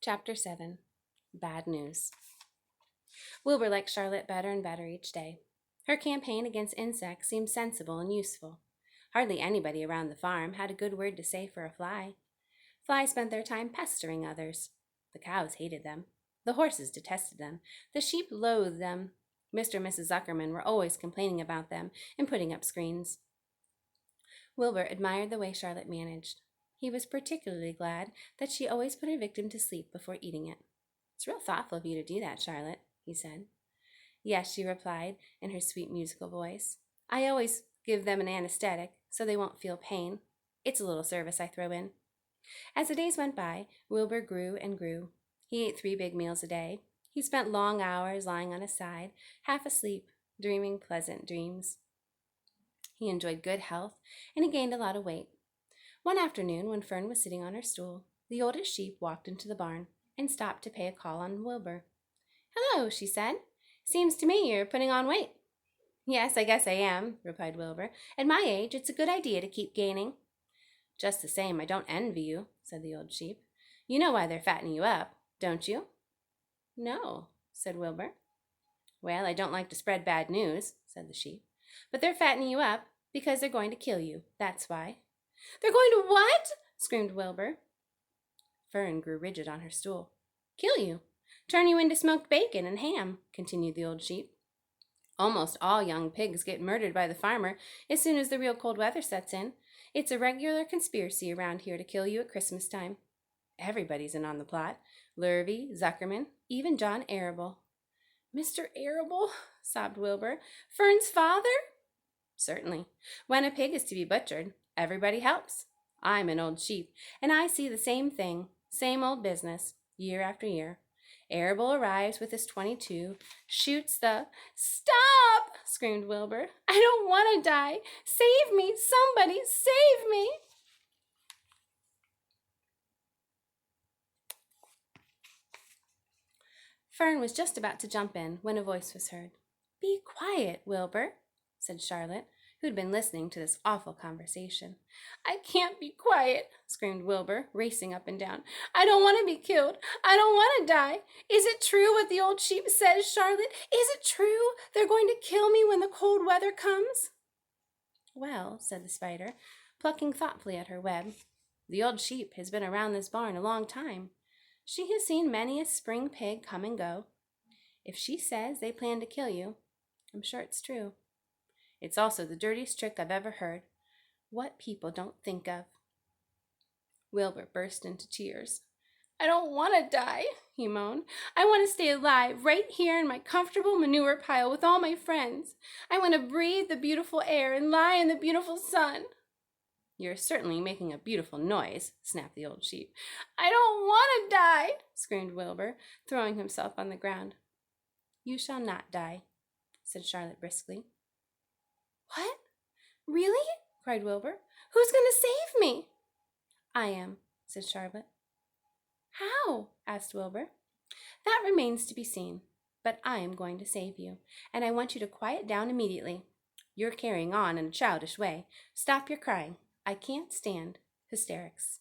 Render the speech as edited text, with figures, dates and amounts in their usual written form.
Chapter 7. Bad News. Wilbur liked Charlotte better and better each day. Her campaign against insects seemed sensible and useful. Hardly anybody around the farm had a good word to say for a fly. Flies spent their time pestering others. The cows hated them. The horses detested them. The sheep loathed them. Mr. and Mrs. Zuckerman were always complaining about them and putting up screens. Wilbur admired the way Charlotte managed. He was particularly glad that she always put her victim to sleep before eating it. "It's real thoughtful of you to do that, Charlotte," he said. "Yes," she replied in her sweet musical voice. "I always give them an anesthetic so they won't feel pain. It's a little service I throw in." As the days went by, Wilbur grew and grew. He ate 3 big meals a day. He spent long hours lying on his side, half asleep, dreaming pleasant dreams. He enjoyed good health, and he gained a lot of weight. One afternoon, when Fern was sitting on her stool, the oldest sheep walked into the barn and stopped to pay a call on Wilbur. "Hello," she said. "Seems to me you're putting on weight." "Yes, I guess I am," replied Wilbur. "At my age, it's a good idea to keep gaining." "Just the same, I don't envy you," said the old sheep. "You know why they're fattening you up, don't you?" "No," said Wilbur. "Well, I don't like to spread bad news," said the sheep. "But they're fattening you up because they're going to kill you. That's why." "They're going to what?" screamed Wilbur. Fern grew rigid on her stool. "Kill you. Turn you into smoked bacon and ham," continued the old sheep. "Almost all young pigs get murdered by the farmer as soon as the real cold weather sets in. It's a regular conspiracy around here to kill you at Christmas time. Everybody's in on the plot. Lurvy, Zuckerman, even John Arable." "Mr. Arable," sobbed Wilbur. "Fern's father?" "Certainly. When a pig is to be butchered, everybody helps. I'm an old sheep, and I see the same thing, same old business, year after year. Arable arrives with his .22, shoots the— "Stop!" screamed Wilbur. "I don't want to die. Save me! Somebody save me!" Fern was just about to jump in when a voice was heard. "Be quiet, Wilbur," said Charlotte, who had been listening to this awful conversation. "I can't be quiet," screamed Wilbur, racing up and down. "I don't want to be killed. I don't want to die. Is it true what the old sheep says, Charlotte? Is it true they're going to kill me when the cold weather comes?" "Well," said the spider, plucking thoughtfully at her web, "the old sheep has been around this barn a long time. She has seen many a spring pig come and go. If she says they plan to kill you, I'm sure it's true. It's also the dirtiest trick I've ever heard. What people don't think of." Wilbur burst into tears. "I don't want to die," he moaned. "I want to stay alive right here in my comfortable manure pile with all my friends. I want to breathe the beautiful air and lie in the beautiful sun." "You're certainly making a beautiful noise," snapped the old sheep. "I don't want to die," screamed Wilbur, throwing himself on the ground. "You shall not die," said Charlotte briskly. "What? Really?" cried Wilbur. "Who's going to save me?" "I am," said Charlotte. "How?" asked Wilbur. "That remains to be seen. But I am going to save you, and I want you to quiet down immediately. You're carrying on in a childish way. Stop your crying. I can't stand hysterics."